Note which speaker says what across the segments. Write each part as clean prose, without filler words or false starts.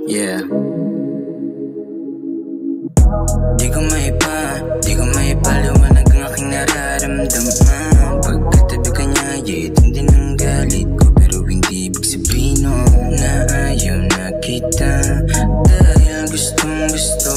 Speaker 1: Yeah. Di ko maipaliwanag ang aking nararamdaman. Pagkatabi ka niya, itindi ng galit ko. Pero hindi ibig sabihin na ayaw na kita. Dahil gustong gusto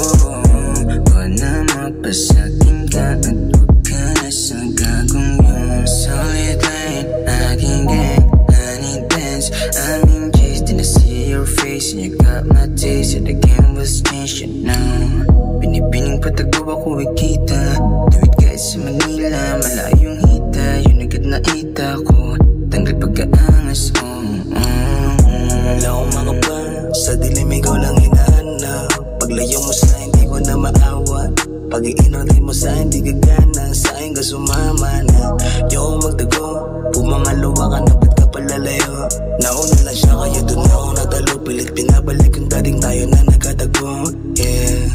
Speaker 1: ko na mapasakin ka. At huwag ka na sa gagong yun. Solid line, aking gang, honey dance, aming chase. Then I see your face and you got my taste. And the game was changing now. Binibining patagpo ako ikita. Tuwid kahit sa Manila, malayong hita. Yun agad na ita ko, tanggal pagkaangas ko.
Speaker 2: Wala akong makaba, sa dilim ikaw lang hinahanap. Paglayo mo sa hindi ko na maawa. Pag-iinolay mo sa hindi gagana. Sa akin ka sumama na di ako magtago. Pumangaluwa ka na ba't ka palalayo. Nauna lang siya kaya dun ako natalo. Pilit pinabalik yung dating tayo na nagkatago. Yeah,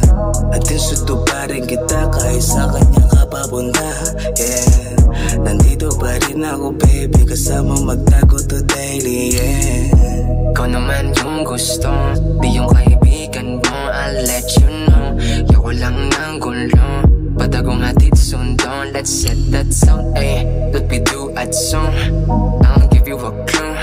Speaker 2: atin suto pa rin kita kahit sa kanya ka papunta. Yeah, nandito pa rin ako baby, kasama magtago to daily. Yeah,
Speaker 1: ikaw naman yung gusto, di yung kaibigan mo. I'll let you know, yaw lang ng gulo. Patagong hatid sundo, let's set that sound. Ay, that we do at song, I'll give you a clue.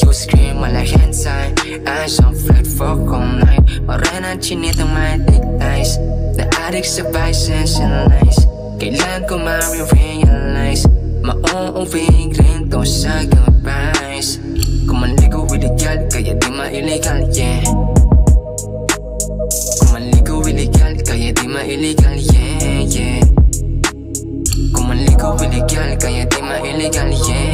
Speaker 1: You scream while I hand sign, eyes on flat for all night. Morena chinita my thick thighs, the addict sa vices and lies. Kailan ko ma-realize, mauuwing rin to sa goodbyes. Kung manligo illegal, kaya di ma-illegal, yeah. Kung manligo illegal, kaya di ma-illegal, yeah, yeah. Kung manligo illegal, kaya di ma-illegal, yeah.